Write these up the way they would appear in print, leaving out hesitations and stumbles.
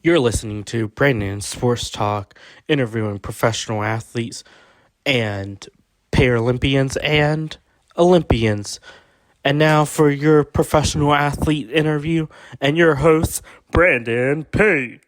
You're listening to Brandon Sports Talk, interviewing professional athletes and Paralympians and Olympians. And now for your professional athlete interview and your host, Brandon P.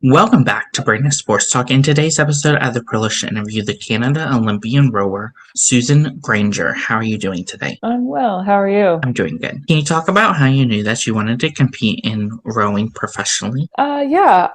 Welcome back to Brandon Sports Talk. In today's episode, I have the privilege to interview the Canada Olympian rower, Susanne Grainger. How are you doing today? I'm well. How are you? I'm doing good. Can you talk about how you knew that you wanted to compete in rowing professionally? Yeah,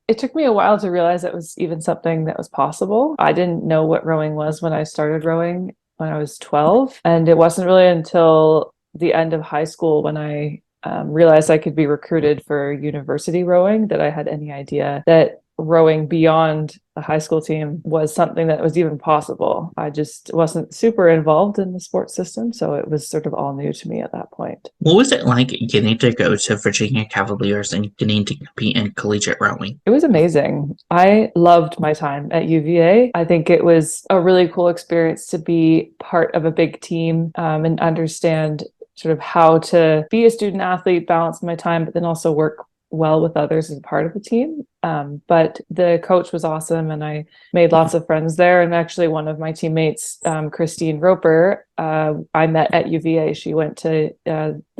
it took me a while to realize it was even something that was possible. I didn't know what rowing was when I started rowing when I was 12. And it wasn't really until the end of high school when I realized I could be recruited for university rowing that I had any idea that rowing beyond the high school team was something that was even possible. I just wasn't super involved in the sports system, so it was sort of all new to me at that point. What was it like getting to go to Virginia Cavaliers and getting to compete in collegiate rowing? It was amazing. I loved my time at UVA. I think it was a really cool experience to be part of a big team and understand sort of how to be a student athlete, balance my time, but then also work well with others as part of the team. But the coach was awesome, and I made lots of friends there. And actually, one of my teammates, Christine Roper, I met at UVA. She went to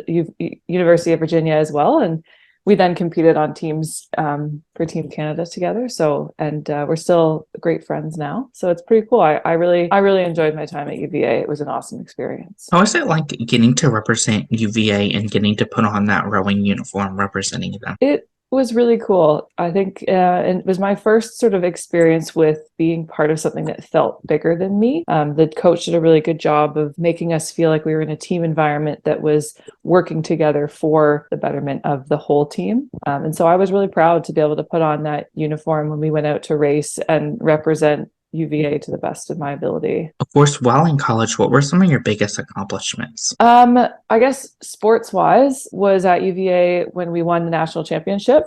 University of Virginia as well, and we then competed on teams for Team Canada together. So, and we're still great friends now. So it's pretty cool. I really enjoyed my time at UVA. It was an awesome experience. How was it like getting to represent UVA and getting to put on that rowing uniform representing them? It was really cool. I think it was my first sort of experience with being part of something that felt bigger than me. The coach did a really good job of making us feel like we were in a team environment that was working together for the betterment of the whole team. And so I was really proud to be able to put on that uniform when we went out to race and represent UVA to the best of my ability. Of course, while in college, what were some of your biggest accomplishments? I guess sports wise was at UVA when we won the national championship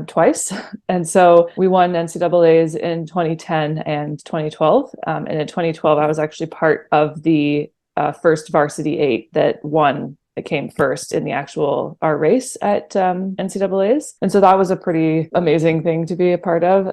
twice. And so we won NCAAs in 2010 and 2012. And in 2012, I was actually part of the first varsity eight that won. It came first in the actual our race at NCAAs. And so that was a pretty amazing thing to be a part of.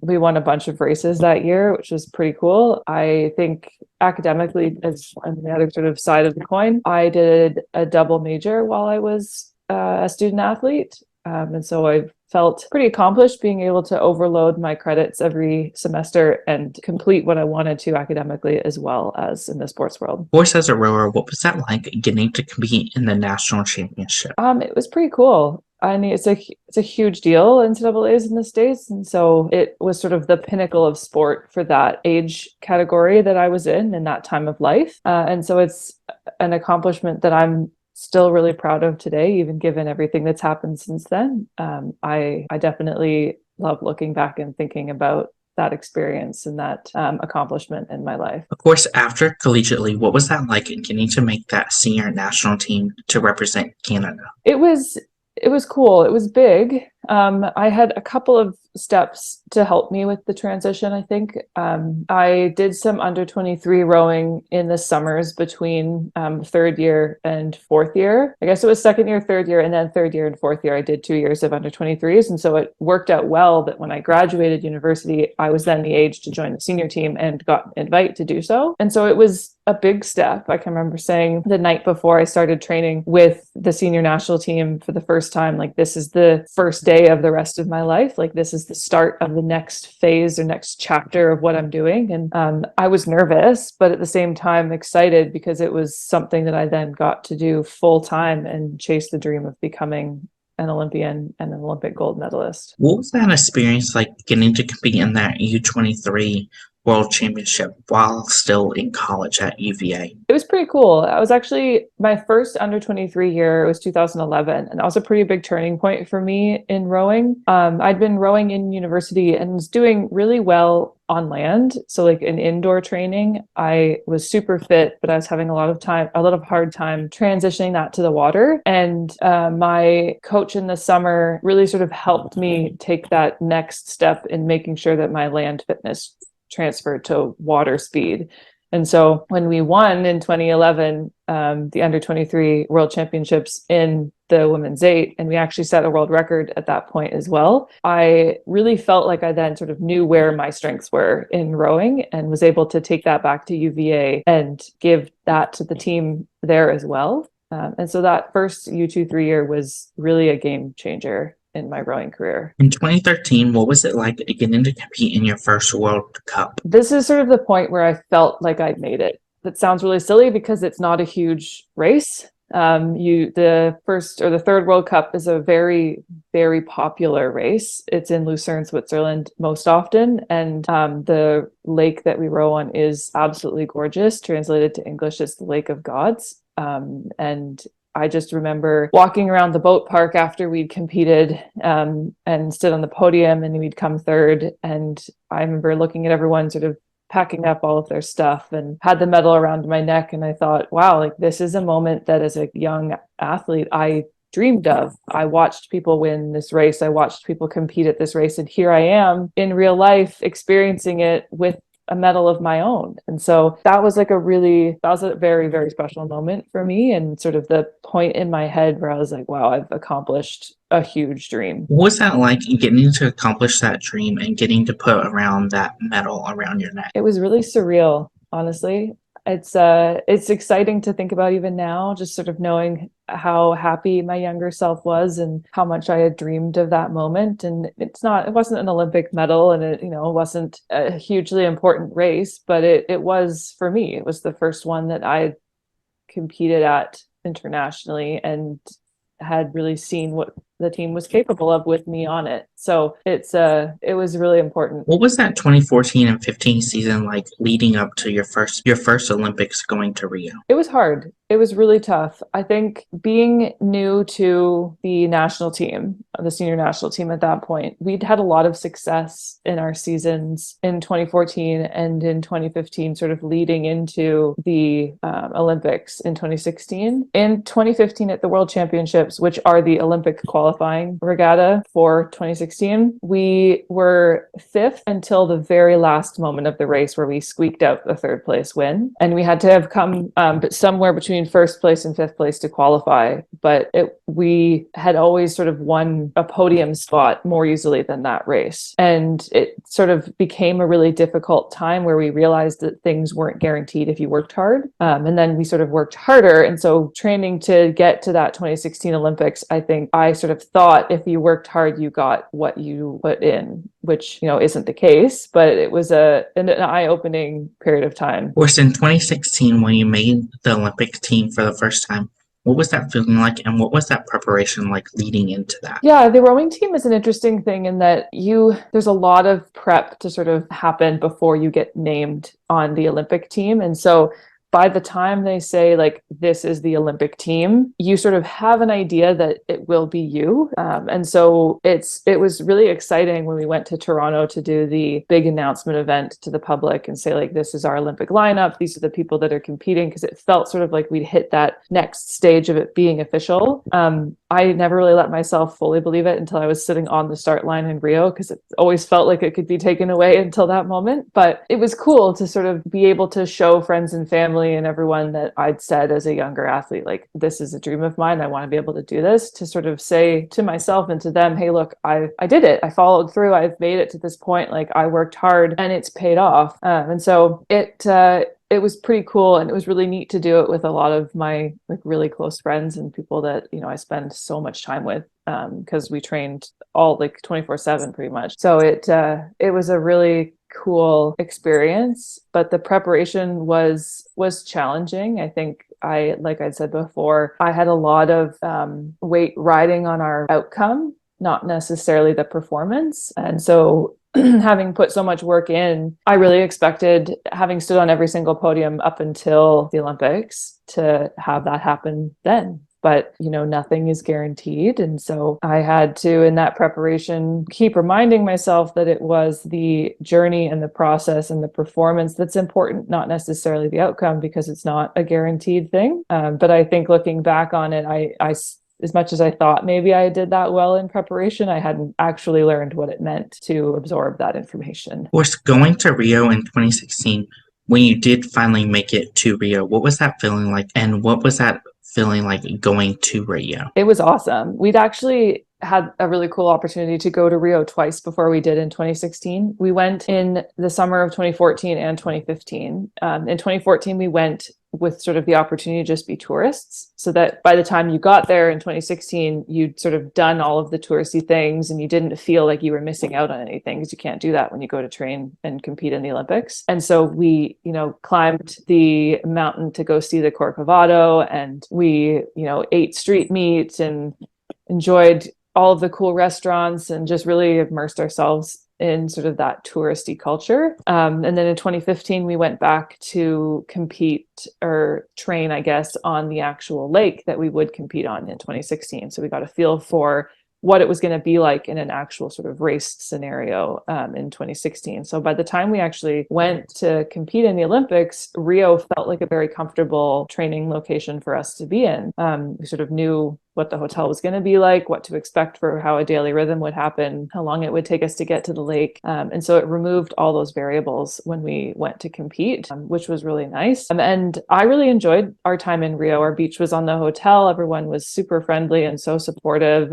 We won a bunch of races that year, which was pretty cool. I think academically, as on the other sort of side of the coin, I did a double major while I was a student athlete. And so I felt pretty accomplished being able to overload my credits every semester and complete what I wanted to academically as well as in the sports world. Of course, as a rower, what was that like getting to compete in the national championship? It was pretty cool. I mean, it's a huge deal, NCAA's in the States. And so it was sort of the pinnacle of sport for that age category that I was in that time of life. And so it's an accomplishment that I'm still really proud of today, even given everything that's happened since then. I definitely love looking back and thinking about that experience and that accomplishment in my life. Of course, after collegiately, what was that like getting to make that senior national team to represent Canada? It was cool. It was big. I had a couple of steps to help me with the transition, I think. I did some under 23 rowing in the summers between third year and fourth year. I guess it was second year, third year, and then third year and fourth year. I did 2 years of under 23s. And so it worked out well that when I graduated university, I was then the age to join the senior team and got an invite to do so. And so it was a big step. I can remember saying the night before I started training with the senior national team for the first time, like, this is the first day of the rest of my life. Like, this is the start of the next phase or next chapter of what I'm doing. And I was nervous, but at the same time excited because it was something that I then got to do full time and chase the dream of becoming an Olympian and an Olympic gold medalist. What was that experience like getting to compete in that U23 World Championship while still in college at UVA? It was pretty cool. I was actually my first under 23 year. It was 2011, and that was a pretty big turning point for me in rowing. I'd been rowing in university and was doing really well on land. So like in indoor training, I was super fit, but I was having a lot of hard time transitioning that to the water. And my coach in the summer really sort of helped me take that next step in making sure that my land fitness transferred to water speed. And so when we won in 2011, the under 23 world championships in the women's 8, and we actually set a world record at that point as well, I really felt like I then sort of knew where my strengths were in rowing and was able to take that back to UVA and give that to the team there as well. And so that first U23 year was really a game changer in my rowing career. In 2013, what was it like getting to compete in your first World Cup? This is sort of the point where I felt like I'd made it. That sounds really silly because it's not a huge race. The first or the third World Cup is a very, very popular race. It's in Lucerne, Switzerland most often. And the lake that we row on is absolutely gorgeous. Translated to English, it's the Lake of Gods. And I just remember walking around the boat park after we'd competed and stood on the podium, and we'd come third. And I remember looking at everyone sort of packing up all of their stuff and had the medal around my neck. And I thought, wow, like this is a moment that as a young athlete, I dreamed of. I watched people win this race. I watched people compete at this race. And here I am in real life experiencing it with a medal of my own. And so that was a very, very special moment for me, and sort of the point in my head where I was like, wow, I've accomplished a huge dream. What was that like getting to accomplish that dream and getting to put around that medal around your neck? It was really surreal, honestly. It's exciting to think about even now, just sort of knowing how happy my younger self was and how much I had dreamed of that moment. And it wasn't an Olympic medal, and it wasn't a hugely important race, but it was for me. It was the first one that I competed at internationally and had really seen what the team was capable of with me on it. So it was really important. What was that 2014 and 15 season like leading up to your first Olympics going to Rio? It was hard. It was really tough. I think being new to the national team, the senior national team at that point, we'd had a lot of success in our seasons in 2014 and in 2015, sort of leading into the Olympics in 2016. In 2015 at the World Championships, which are the Olympic qualifying regatta for 2016, we were fifth until the very last moment of the race where we squeaked out the third place win. And we had to have come somewhere between first place and fifth place to qualify. But we had always sort of won a podium spot more easily than that race. And it sort of became a really difficult time where we realized that things weren't guaranteed if you worked hard. And then we sort of worked harder. And so training to get to that 2016 Olympics, I think I sort of thought if you worked hard, you got what you put in, which, isn't the case, but it was an eye-opening period of time. Of course, in 2016, when you made the Olympic team for the first time, what was that feeling like, and what was that preparation like leading into that? Yeah, the rowing team is an interesting thing in that there's a lot of prep to sort of happen before you get named on the Olympic team. And so by the time they say like this is the Olympic team, you sort of have an idea that it will be you. And so it was really exciting when we went to Toronto to do the big announcement event to the public and say like, this is our Olympic lineup. These are the people that are competing, because it felt sort of like we'd hit that next stage of it being official. I never really let myself fully believe it until I was sitting on the start line in Rio, because it always felt like it could be taken away until that moment. But it was cool to sort of be able to show friends and family and everyone that I'd said as a younger athlete, like, this is a dream of mine. I want to be able to do this, to sort of say to myself and to them, hey, look, I did it. I followed through. I've made it to this point. Like, I worked hard and it's paid off. And so it was pretty cool, and it was really neat to do it with a lot of my like really close friends and people that I spend so much time with, because we trained all like 24/7 pretty much. So it was a really cool experience, but the preparation was challenging. I think like I said before, I had a lot of weight riding on our outcome, not necessarily the performance. And so having put so much work in, I really expected, having stood on every single podium up until the Olympics, to have that happen then. But, nothing is guaranteed. And so I had to, in that preparation, keep reminding myself that it was the journey and the process and the performance that's important, not necessarily the outcome, because it's not a guaranteed thing. But I think looking back on it, I as much as I thought maybe I did that well in preparation, I hadn't actually learned what it meant to absorb that information. Of course, going to Rio in 2016, when you did finally make it to Rio, what was that feeling like? And what was that feeling like going to Rio? It was awesome. We'd actually had a really cool opportunity to go to Rio twice before we did in 2016. We went in the summer of 2014 and 2015. In 2014, we went with sort of the opportunity to just be tourists, so that by the time you got there in 2016, you'd sort of done all of the touristy things and you didn't feel like you were missing out on anything, because you can't do that when you go to train and compete in the Olympics. And so we, climbed the mountain to go see the Corcovado, and we, ate street meat and enjoyed all of the cool restaurants and just really immersed ourselves in sort of that touristy culture. And then in 2015, we went back to compete or train, I guess, on the actual lake that we would compete on in 2016. So we got a feel for what it was going to be like in an actual sort of race scenario in 2016. So by the time we actually went to compete in the Olympics, Rio felt like a very comfortable training location for us to be in. We sort of knew what the hotel was going to be like, what to expect for how a daily rhythm would happen, how long it would take us to get to the lake. And so it removed all those variables when we went to compete, which was really nice. And I really enjoyed our time in Rio. Our beach was on the hotel. Everyone was super friendly and so supportive.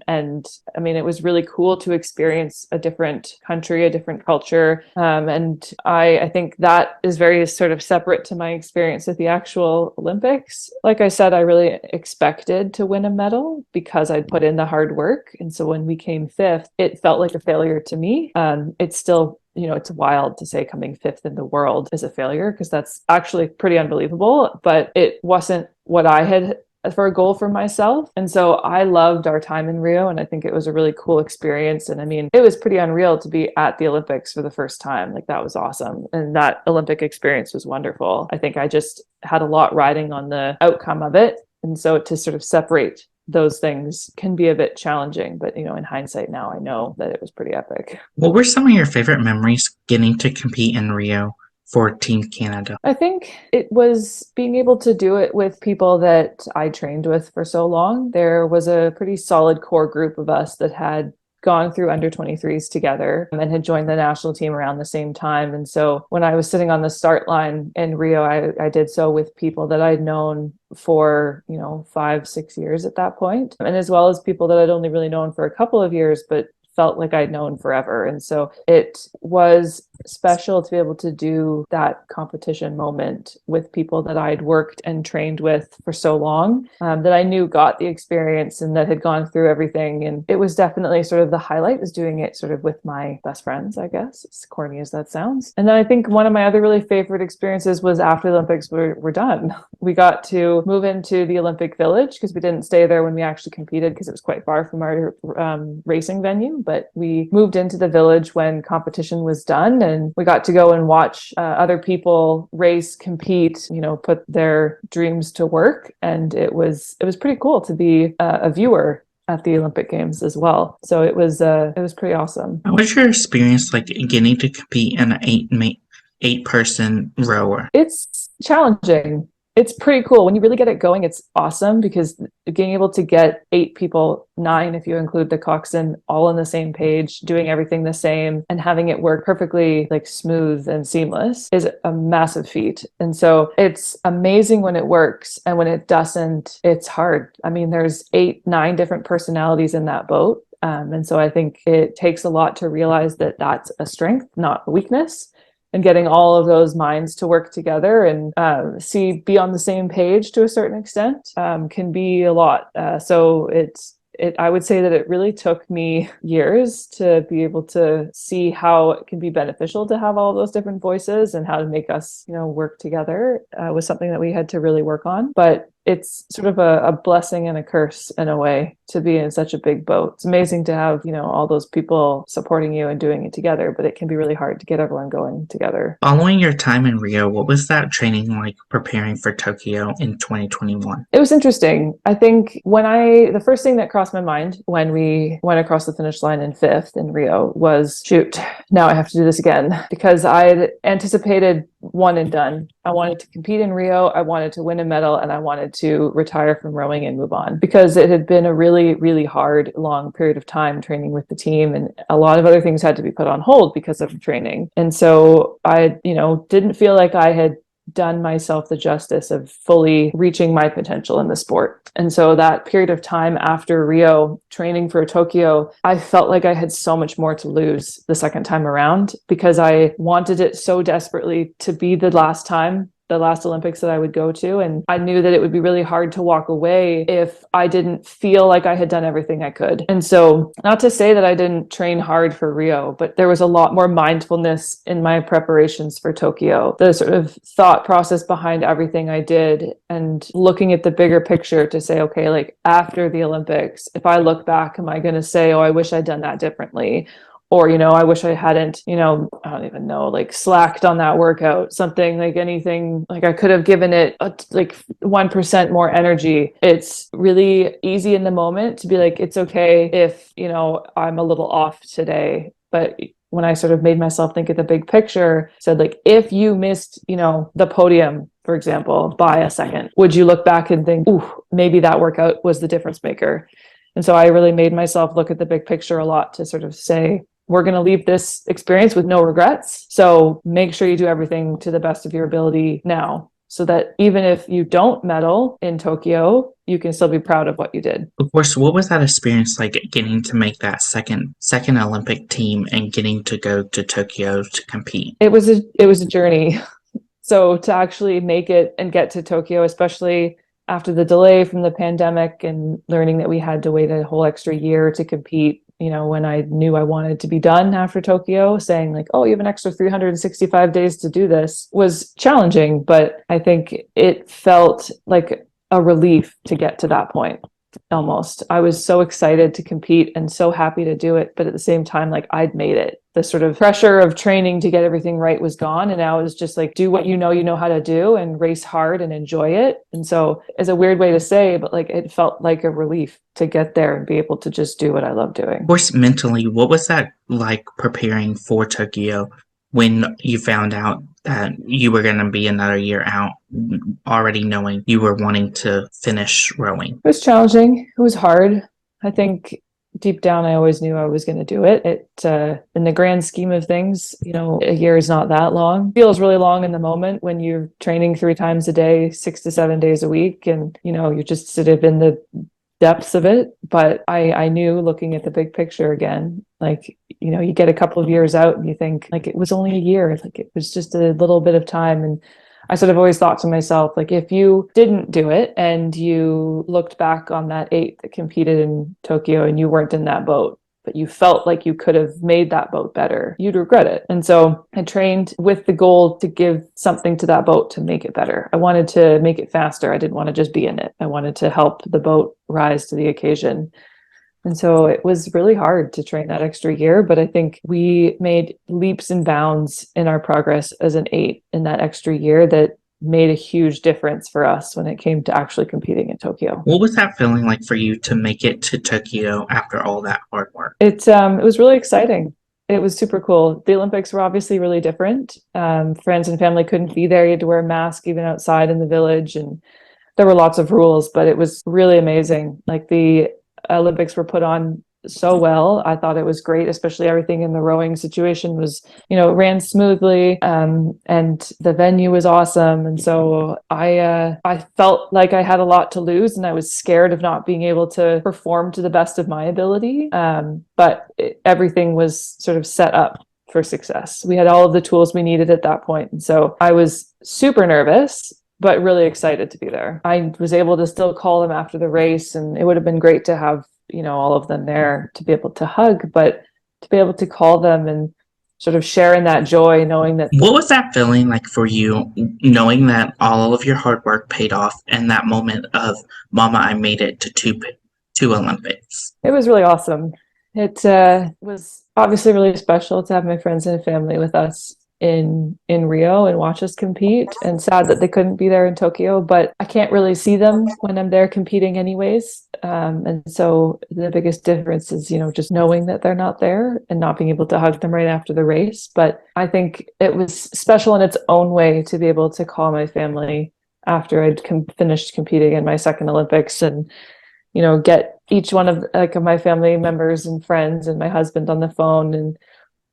And I mean, it was really cool to experience a different country, a different culture. And I think that is very sort of separate to my experience at the actual Olympics. Like I said, I really expected to win a medal because I'd put in the hard work. And so when we came fifth, it felt like a failure to me. It's still, it's wild to say coming fifth in the world is a failure, because that's actually pretty unbelievable, but it wasn't what I had for a goal for myself. And so I loved our time in Rio, and I think it was a really cool experience. And I mean, it was pretty unreal to be at the Olympics for the first time. Like, that was awesome. And that Olympic experience was wonderful. I think I just had a lot riding on the outcome of it. And so to sort of separate those things can be a bit challenging, but in hindsight now, I know that it was pretty epic. What were some of your favorite memories getting to compete in Rio for Team Canada? I think it was being able to do it with people that I trained with for so long. There was a pretty solid core group of us that had gone through under 23s together and then had joined the national team around the same time. And so when I was sitting on the start line in Rio, I did so with people that I'd known for 5-6 years at that point, and as well as people that I'd only really known for a couple of years but felt like I'd known forever. And so it was special to be able to do that competition moment with people that I'd worked and trained with for so long, that I knew got the experience and that had gone through everything. And it was definitely sort of the highlight, was doing it sort of with my best friends, I guess, as corny as that sounds. And then I think one of my other really favorite experiences was after the Olympics were done. We got to move into the Olympic Village, because we didn't stay there when we actually competed, because it was quite far from our racing venue. But we moved into the village when competition was done, and we got to go and watch other people race, compete, put their dreams to work. And it was pretty cool to be a viewer at the Olympic Games as well. So it was pretty awesome. What was your experience like getting to compete in an eight-person rower? It's challenging. It's pretty cool. When you really get it going, it's awesome, because being able to get 8 people, 9 if you include the coxswain, all on the same page, doing everything the same and having it work perfectly, like smooth and seamless, is a massive feat. And so it's amazing when it works, and when it doesn't, it's hard. I mean, there's 8-9 different personalities in that boat. And so I think it takes a lot to realize that that's a strength, not a weakness. And getting all of those minds to work together and be on the same page to a certain extent can be a lot. So I would say that it really took me years to be able to see how it can be beneficial to have all those different voices, and how to make us, work together was something that we had to really work on. But it's sort of a blessing and a curse in a way to be in such a big boat. It's amazing to have, all those people supporting you and doing it together, but it can be really hard to get everyone going together. Following your time in Rio, what was that training like preparing for Tokyo in 2021? It was interesting. I think the first thing that crossed my mind when we went across the finish line in fifth in Rio was, shoot, now I have to do this again, because I'd anticipated one and done. I wanted to compete in Rio, I wanted to win a medal, and I wanted to retire from rowing and move on, because it had been a really, really hard, long period of time training with the team, and a lot of other things had to be put on hold because of training. And so I, didn't feel like I had done myself the justice of fully reaching my potential in the sport. And so that period of time after Rio, training for Tokyo, I felt like I had so much more to lose the second time around, because I wanted it so desperately to be the last Olympics that I would go to. And I knew that it would be really hard to walk away if I didn't feel like I had done everything I could. And so, not to say that I didn't train hard for Rio, but there was a lot more mindfulness in my preparations for Tokyo. The sort of thought process behind everything I did, and looking at the bigger picture to say, okay, like after the Olympics, if I look back, am I going to say, oh, I wish I'd done that differently? Or, I wish I hadn't, I don't even know, like slacked on that workout, something like anything, like I could have given it like 1% more energy. It's really easy in the moment to be like, it's okay if, I'm a little off today. But when I sort of made myself think of the big picture, said like, if you missed, the podium, for example, by a second, would you look back and think, ooh, maybe that workout was the difference maker? And so I really made myself look at the big picture a lot to sort of say, we're going to leave this experience with no regrets. So make sure you do everything to the best of your ability now, so that even if you don't medal in Tokyo, you can still be proud of what you did. Of course, what was that experience like, getting to make that second Olympic team and getting to go to Tokyo to compete? It was a journey. So to actually make it and get to Tokyo, especially after the delay from the pandemic and learning that we had to wait a whole extra year to compete, when I knew I wanted to be done after Tokyo, saying like, oh, you have an extra 365 days to do this, was challenging. But I think it felt like a relief to get to that point. Almost. I was so excited to compete and so happy to do it. But at the same time, like I'd made it. The sort of pressure of training to get everything right was gone. And now it was just like, do what you know how to do and race hard and enjoy it. And so it's a weird way to say, but like it felt like a relief to get there and be able to just do what I love doing. Of course, mentally, what was that like preparing for Tokyo when you found out that you were going to be another year out, already knowing you were wanting to finish rowing? It was challenging. It was hard. I think deep down, I always knew I was going to do it. In the grand scheme of things, a year is not that long. It feels really long in the moment when you're training 3 times a day, 6 to 7 days a week, and you're just sort of in the depths of it. But I knew, looking at the big picture again, like, you get a couple of years out and you think like it was only a year, like it was just a little bit of time. And I sort of always thought to myself, like, if you didn't do it and you looked back on that 8 that competed in Tokyo and you weren't in that boat, but you felt like you could have made that boat better, you'd regret it. And so I trained with the goal to give something to that boat to make it better. I wanted to make it faster. I didn't want to just be in it. I wanted to help the boat rise to the occasion. And so it was really hard to train that extra year, but I think we made leaps and bounds in our progress as an 8 in that extra year that made a huge difference for us when it came to actually competing in Tokyo. What was that feeling like for you to make it to Tokyo after all that hard work? It was really exciting. It was super cool. The Olympics were obviously really different. Friends and family couldn't be there. You had to wear a mask even outside in the village, and there were lots of rules, but it was really amazing. Like the Olympics were put on so well. I thought it was great, especially everything in the rowing situation was, ran smoothly, and the venue was awesome. And so I felt like I had a lot to lose, and I was scared of not being able to perform to the best of my ability. But everything was sort of set up for success. We had all of the tools we needed at that point. And so I was super nervous, but really excited to be there. I was able to still call them after the race, and it would have been great to have, all of them there to be able to hug, but to be able to call them and sort of sharing that joy, knowing that. What was that feeling like for you, knowing that all of your hard work paid off and that moment of, Mama, I made it to two Olympics? It was really awesome. It was obviously really special to have my friends and family with us in Rio and watch us compete, and sad that they couldn't be there in Tokyo, but I can't really see them when I'm there competing anyways. And so the biggest difference is, just knowing that they're not there and not being able to hug them right after the race. But I think it was special in its own way to be able to call my family after I'd finished competing in my second Olympics, and get each one of my family members and friends and my husband on the phone and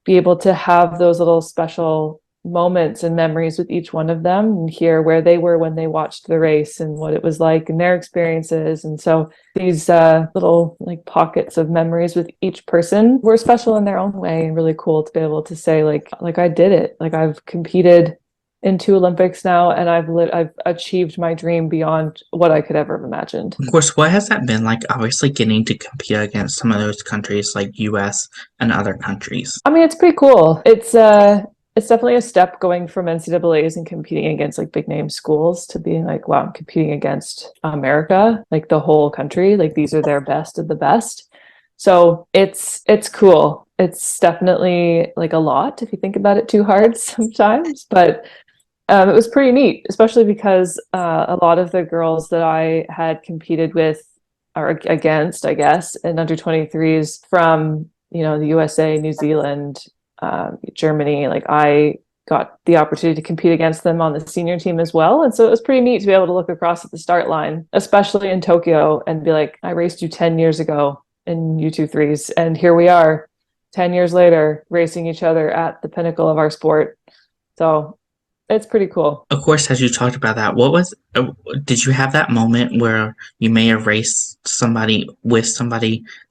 be able to have those little special moments and memories with each one of them and hear where they were when they watched the race and what it was like and their experiences. And so these little pockets of memories with each person were special in their own way and really cool to be able to say like I did it. Like I've competed in 2 Olympics now, and I've achieved my dream beyond what I could ever have imagined. Of course, what has that been like, obviously getting to compete against some of those countries like US and other countries? I mean, it's pretty cool. It's definitely a step going from NCAAs and competing against big name schools to being wow, I'm competing against America, the whole country. These are their best of the best. So it's cool. It's definitely a lot if you think about it too hard sometimes, but it was pretty neat, especially because a lot of the girls that I had competed with or against, I guess, in under 23s from, the USA, New Zealand, Germany, I got the opportunity to compete against them on the senior team as well. And so it was pretty neat to be able to look across at the start line, especially in Tokyo, and be like, I raced you 10 years ago in U23s, and here we are 10 years later racing each other at the pinnacle of our sport. So it's pretty cool. Of course, as you talked about that, did you have that moment where you may have raced somebody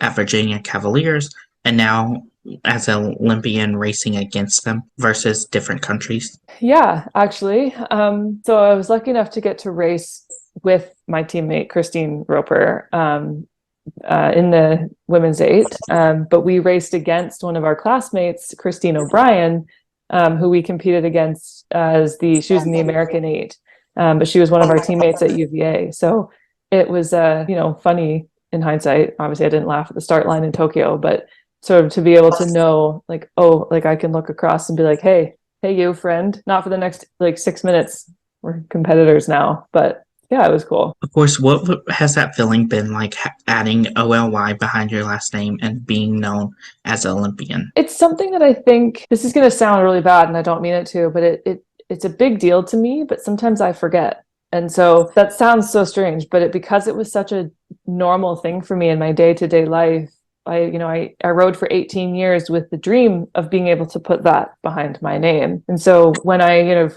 at Virginia Cavaliers and now as an Olympian racing against them versus different countries? Yeah, actually. So I was lucky enough to get to race with my teammate, Christine Roper, in the women's 8. But we raced against one of our classmates, Christine O'Brien, who we competed against she was in the American 8, but she was one of our teammates at UVA. So it was, funny in hindsight. Obviously, I didn't laugh at the start line in Tokyo, but sort of to be able to know, I can look across and be like, hey, you friend, not for the next 6 minutes. We're competitors now, but yeah, it was cool. Of course, what has that feeling been like, adding OLY behind your last name and being known as an Olympian? It's something that I think, this is going to sound really bad and I don't mean it to, but it's a big deal to me, but sometimes I forget. And so that sounds so strange, but because it was such a normal thing for me in my day-to-day life, I rode for 18 years with the dream of being able to put that behind my name. And so when I,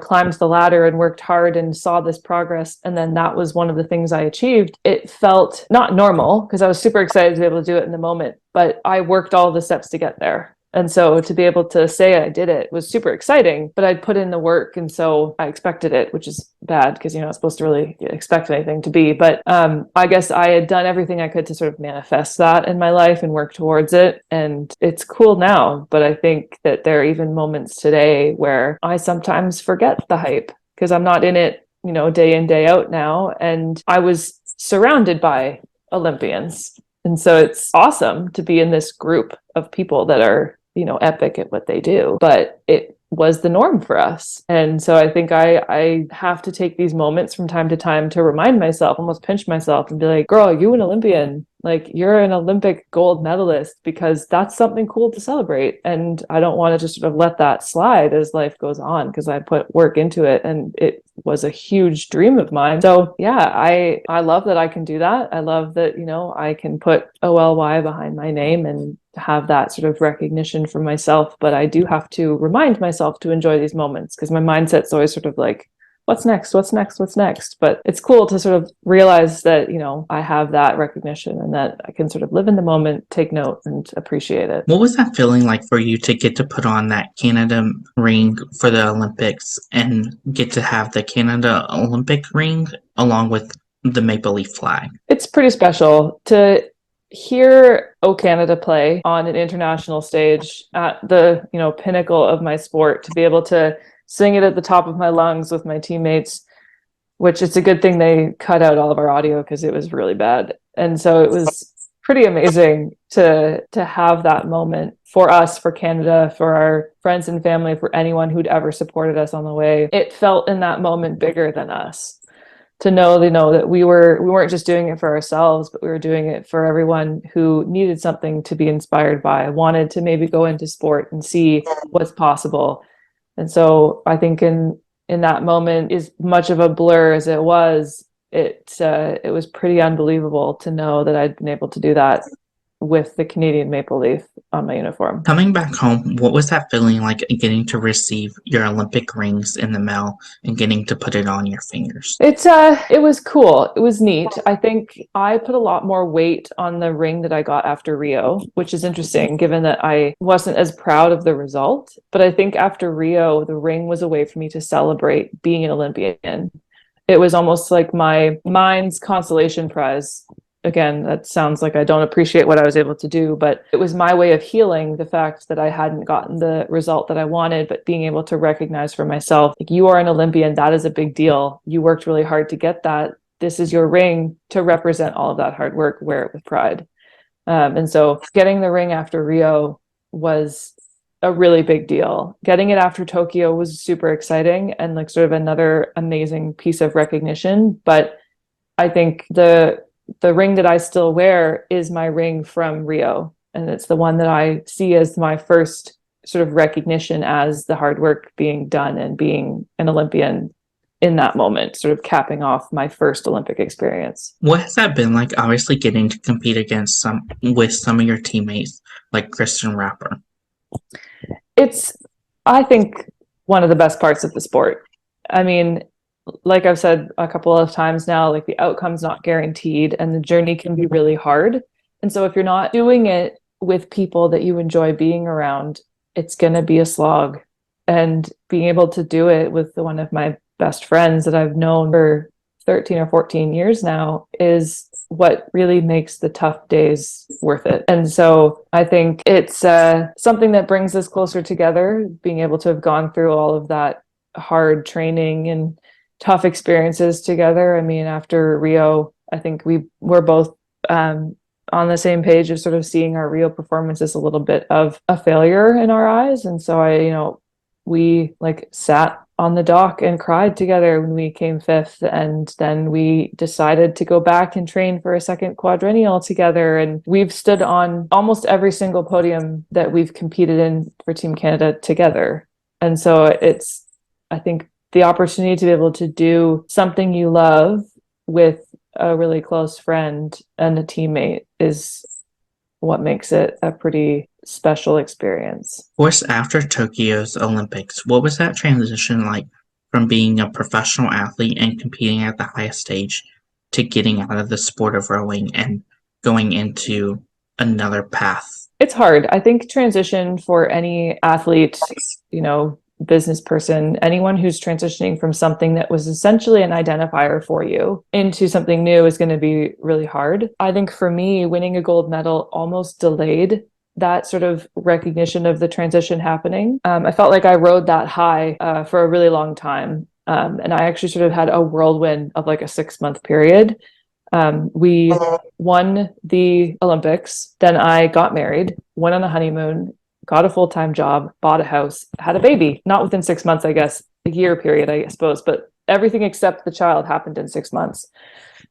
climbed the ladder and worked hard and saw this progress, and then that was one of the things I achieved, it felt not normal because I was super excited to be able to do it in the moment, but I worked all the steps to get there. And so to be able to say I did it was super exciting, but I'd put in the work. And so I expected it, which is bad because you're not supposed to really expect anything to be. But I guess I had done everything I could to sort of manifest that in my life and work towards it. And it's cool now. But I think that there are even moments today where I sometimes forget the hype because I'm not in it, day in, day out now. And I was surrounded by Olympians. And so it's awesome to be in this group of people that are, epic at what they do, but it was the norm for us. And so I think I have to take these moments from time to time to remind myself, almost pinch myself and be like, girl, you an Olympian, you're an Olympic gold medalist, because that's something cool to celebrate. And I don't want to just sort of let that slide as life goes on, because I put work into it and it was a huge dream of mine. So yeah, I love that I can do that. I love that, I can put OLY behind my name and have that sort of recognition for myself. But I do have to remind myself to enjoy these moments, because my mindset's always sort of like, what's next? But it's cool to sort of realize that, I have that recognition and that I can sort of live in the moment, take note, and appreciate it. What was that feeling like for you to get to put on that Canada ring for the Olympics and get to have the Canada Olympic ring along with the Maple Leaf flag? It's pretty special to hear O Canada play on an international stage at the, pinnacle of my sport, to be able to sing it at the top of my lungs with my teammates, which it's a good thing they cut out all of our audio because it was really bad. And so it was pretty amazing to have that moment for us, for Canada, for our friends and family, for anyone who'd ever supported us on the way. It felt in that moment bigger than us, to know, that we weren't just doing it for ourselves, but we were doing it for everyone who needed something to be inspired by, wanted to maybe go into sport and see what's possible. And so I think in that moment, as much of a blur as it was, it was pretty unbelievable to know that I'd been able to do that with the Canadian maple leaf on my uniform. Coming back home, what was that feeling like, getting to receive your Olympic rings in the mail and getting to put it on your fingers? It was cool. It was neat. I think I put a lot more weight on the ring that I got after Rio, which is interesting given that I wasn't as proud of the result. But I think after Rio, the ring was a way for me to celebrate being an Olympian. It was almost like my mind's consolation prize. Again, that sounds like I don't appreciate what I was able to do, but it was my way of healing the fact that I hadn't gotten the result that I wanted, but being able to recognize for myself, like, you are an Olympian, that is a big deal. You worked really hard to get that. This is your ring to represent all of that hard work, wear it with pride. And so getting the ring after Rio was a really big deal. Getting it after Tokyo was super exciting and like sort of another amazing piece of recognition. But I think the ring that I still wear is my ring from Rio. And it's the one that I see as my first sort of recognition as the hard work being done and being an Olympian in that moment, sort of capping off my first Olympic experience. What has that been like, obviously getting to compete against some of your teammates like Kristen Rapper? It's, I think, one of the best parts of the sport. I mean, like I've said a couple of times now, like, the outcome's not guaranteed and the journey can be really hard. And so if you're not doing it with people that you enjoy being around, it's going to be a slog. And being able to do it with one of my best friends that I've known for 13 or 14 years now is what really makes the tough days worth it. And so I think it's something that brings us closer together, being able to have gone through all of that hard training and tough experiences together. I mean, after Rio, I think we're both on the same page of sort of seeing our Rio performance as a little bit of a failure in our eyes. And so we like sat on the dock and cried together when we came fifth. And then we decided to go back and train for a second quadrennial together. And we've stood on almost every single podium that we've competed in for Team Canada together. And so it's, I think, the opportunity to be able to do something you love with a really close friend and a teammate is what makes it a pretty special experience. Of course, after Tokyo's Olympics, what was that transition like from being a professional athlete and competing at the highest stage to getting out of the sport of rowing and going into another path? It's hard. I think transition for any athlete, business person, anyone who's transitioning from something that was essentially an identifier for you into something new is going to be really hard. I think for me, winning a gold medal almost delayed that sort of recognition of the transition happening. I felt like I rode that high for a really long time. And I actually sort of had a whirlwind of like a 6-month period. We won the Olympics, then I got married, went on a honeymoon, got a full-time job, bought a house, had a baby, not within 6 months, I guess, a year period, I suppose, but everything except the child happened in 6 months.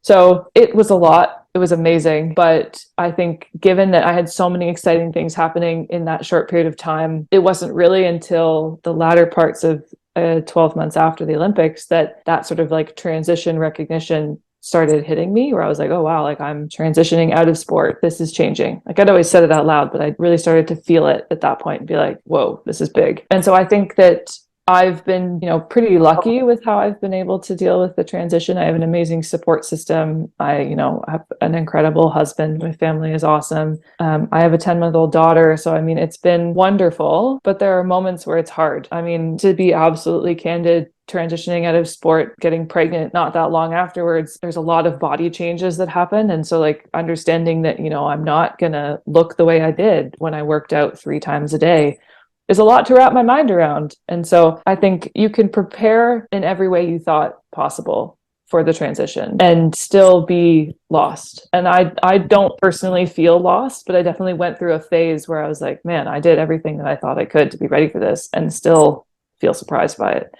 So it was a lot. It was amazing. But I think given that I had so many exciting things happening in that short period of time, it wasn't really until the latter parts of 12 months after the Olympics that sort of like transition recognition started hitting me, where I was like, oh wow, like I'm transitioning out of sport. This is changing. Like I'd always said it out loud, but I really started to feel it at that point and be like, whoa, this is big. And so I think that I've been, pretty lucky with how I've been able to deal with the transition. I have an amazing support system. I, have an incredible husband. My family is awesome. I have a 10-month-old daughter. So, I mean, it's been wonderful, but there are moments where it's hard. I mean, to be absolutely candid, transitioning out of sport, getting pregnant not that long afterwards, there's a lot of body changes that happen. And so like understanding that, I'm not going to look the way I did when I worked out 3 times a day is a lot to wrap my mind around. And so I think you can prepare in every way you thought possible for the transition and still be lost. And I don't personally feel lost, but I definitely went through a phase where I was like, man, I did everything that I thought I could to be ready for this and still feel surprised by it.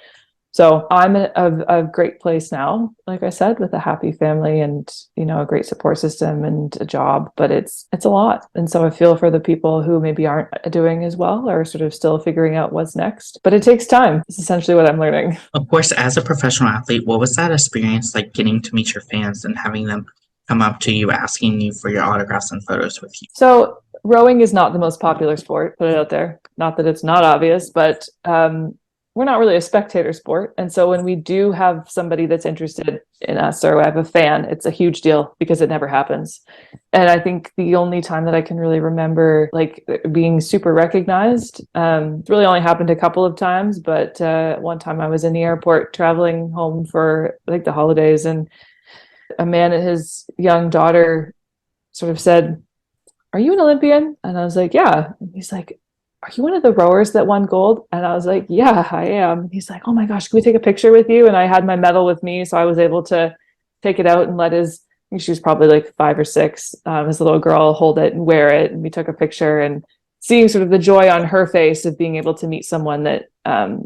So I'm in a great place now, like I said, with a happy family and, a great support system and a job, but it's a lot. And so I feel for the people who maybe aren't doing as well or sort of still figuring out what's next, but it takes time. It's essentially what I'm learning. Of course, as a professional athlete, what was that experience like getting to meet your fans and having them come up to you, asking you for your autographs and photos with you? So rowing is not the most popular sport, put it out there. Not that it's not obvious, but we're not really a spectator sport. And so when we do have somebody that's interested in us or I have a fan, it's a huge deal because it never happens. And I think the only time that I can really remember like being super recognized, it's really only happened a couple of times, but one time I was in the airport traveling home for like the holidays, and a man and his young daughter sort of said, "Are you an Olympian?" And I was like, "Yeah." And he's like, "Are you one of the rowers that won gold?" And I was like, "Yeah, I am." He's like, "Oh my gosh, can we take a picture with you?" And I had my medal with me, so I was able to take it out and let I think she was probably like 5 or 6, his little girl hold it and wear it. And we took a picture, and seeing sort of the joy on her face of being able to meet someone that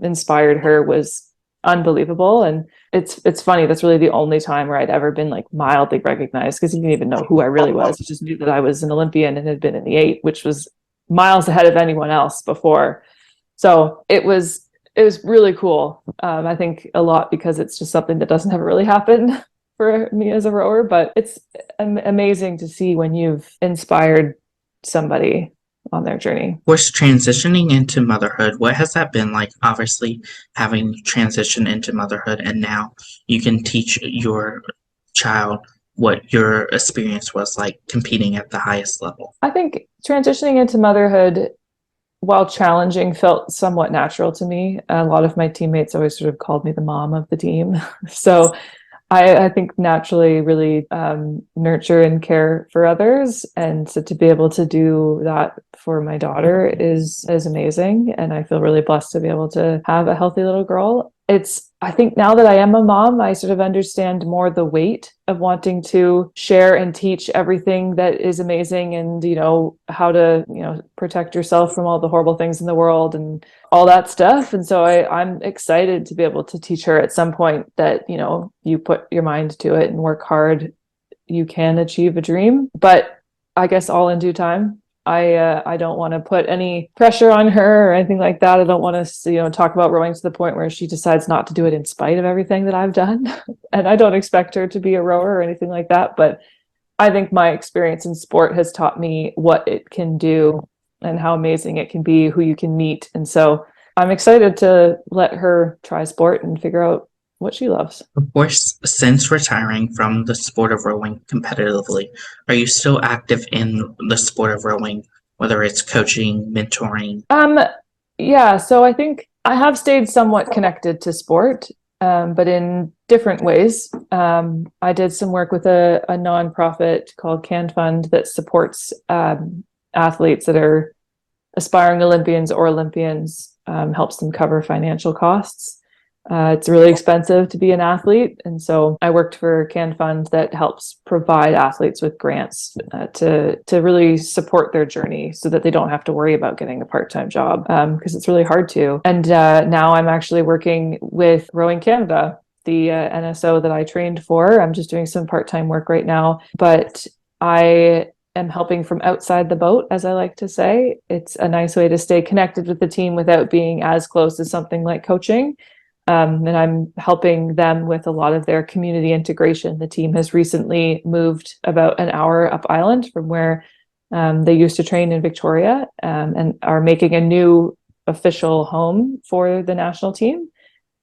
inspired her was unbelievable. And it's funny, that's really the only time where I'd ever been like mildly recognized, because he didn't even know who I really was. He just knew that I was an Olympian and had been in the 8, which was miles ahead of anyone else before. So it was really cool. I think a lot because it's just something that doesn't ever really happen for me as a rower, but it's amazing to see when you've inspired somebody on their journey. Of course, transitioning into motherhood, what has that been like? Obviously, having transitioned into motherhood, and now you can teach your child what your experience was like competing at the highest level. I think transitioning into motherhood, while challenging, felt somewhat natural to me. A lot of my teammates always sort of called me the mom of the team. So I think naturally really nurture and care for others. And so to be able to do that for my daughter is amazing. And I feel really blessed to be able to have a healthy little girl. I think now that I am a mom, I sort of understand more the weight of wanting to share and teach everything that is amazing, and, how to, protect yourself from all the horrible things in the world and all that stuff. And so I'm excited to be able to teach her at some point that, you put your mind to it and work hard, you can achieve a dream, but I guess all in due time. I don't want to put any pressure on her or anything like that. I don't want to, talk about rowing to the point where she decides not to do it in spite of everything that I've done. And I don't expect her to be a rower or anything like that. But I think my experience in sport has taught me what it can do and how amazing it can be, who you can meet. And so I'm excited to let her try sport and figure out what she loves. Of course, since retiring from the sport of rowing competitively, are you still active in the sport of rowing, whether it's coaching, mentoring? Yeah, so I think I have stayed somewhat connected to sport, but in different ways. I did some work with a nonprofit called Can Fund that supports athletes that are aspiring Olympians or Olympians, helps them cover financial costs. It's really expensive to be an athlete. And so I worked for Can Fund that helps provide athletes with grants to really support their journey so that they don't have to worry about getting a part-time job, because it's really hard to. And now I'm actually working with Rowing Canada, the NSO that I trained for. I'm just doing some part-time work right now, but I am helping from outside the boat, as I like to say. It's a nice way to stay connected with the team without being as close as something like coaching. And I'm helping them with a lot of their community integration. The team has recently moved about an hour up island from where they used to train in Victoria, and are making a new official home for the national team.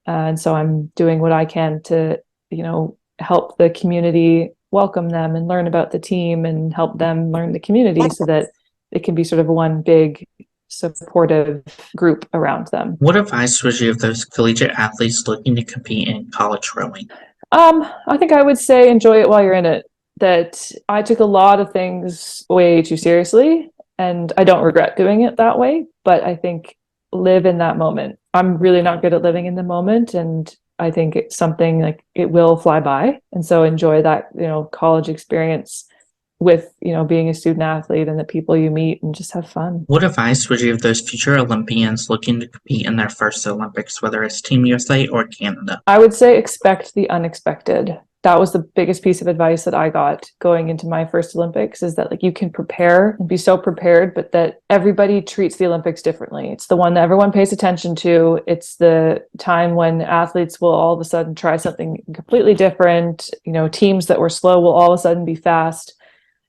And so I'm doing what I can to, help the community welcome them and learn about the team and help them learn the community so that it can be sort of one big supportive group around them. What advice would you give those collegiate athletes looking to compete in college rowing? I think I would say enjoy it while you're in it. That I took a lot of things way too seriously, and I don't regret doing it that way, but I think live in that moment. I'm really not good at living in the moment, and I think it's something like it will fly by. And so enjoy that, college experience with, being a student athlete and the people you meet, and just have fun. What advice would you give those future Olympians looking to compete in their first Olympics, whether it's Team USA or Canada? I would say expect the unexpected. That was the biggest piece of advice that I got going into my first Olympics, is that like you can prepare and be so prepared, but that everybody treats the Olympics differently. It's the one that everyone pays attention to. It's the time when athletes will all of a sudden try something completely different. Teams that were slow will all of a sudden be fast.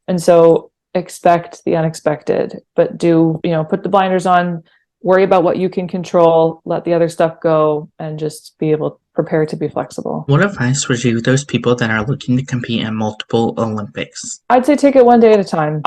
And so expect the unexpected, but put the blinders on, worry about what you can control, let the other stuff go, and just be able to prepare to be flexible. What advice would you give those people that are looking to compete in multiple Olympics? I'd say take it one day at a time.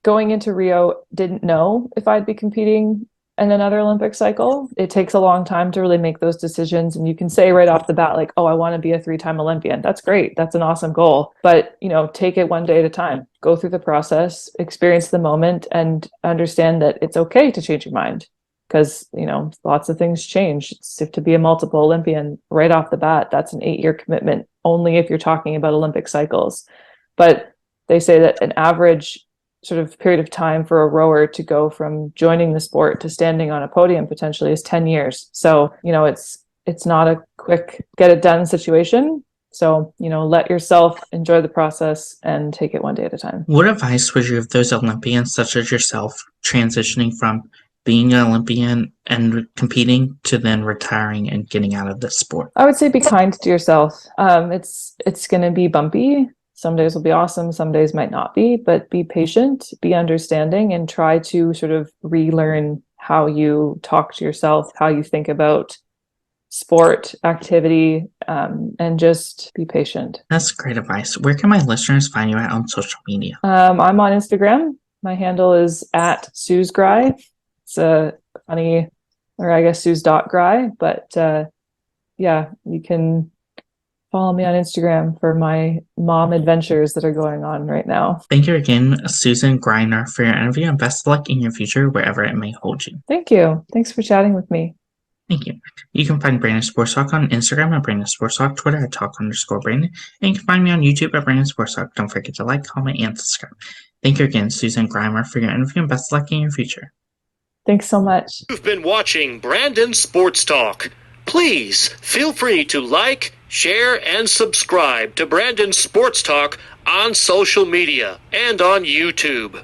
Going into Rio, didn't know if I'd be competing in another Olympic cycle. It takes a long time to really make those decisions. And you can say right off the bat, like, oh, I want to be a 3-time Olympian. That's great. That's an awesome goal. But, take it one day at a time. Go through the process, experience the moment, and understand that it's okay to change your mind. Because, lots of things change. If to be a multiple Olympian right off the bat, that's an 8-year commitment, only if you're talking about Olympic cycles. But they say that an average sort of period of time for a rower to go from joining the sport to standing on a podium potentially is 10 years. So, it's not a quick get it done situation. So, let yourself enjoy the process and take it one day at a time. What advice would you give those Olympians such as yourself transitioning from being an Olympian and competing to then retiring and getting out of the sport? I would say be kind to yourself. It's going to be bumpy. Some days will be awesome. Some days might not be, but be patient, be understanding, and try to sort of relearn how you talk to yourself, how you think about sport, activity, and just be patient. That's great advice. Where can my listeners find you at on social media? I'm on Instagram. My handle is @SuzGrai. It's a funny, or I guess Suz.Grai, but you can follow me on Instagram for my mom adventures that are going on right now. Thank you again, Susanne Grainger, for your interview, and best of luck in your future wherever it may hold you. Thank you. Thanks for chatting with me. Thank you. You can find Brandon Sports Talk on Instagram at Brandon Sports Talk, Twitter at Talk_Brandon, and you can find me on YouTube at Brandon Sports Talk. Don't forget to like, comment, and subscribe. Thank you again, Susanne Grainger, for your interview, and best of luck in your future. Thanks so much. You've been watching Brandon Sports Talk. Please feel free to like, share, and subscribe to Brandon Sports Talk on social media and on YouTube.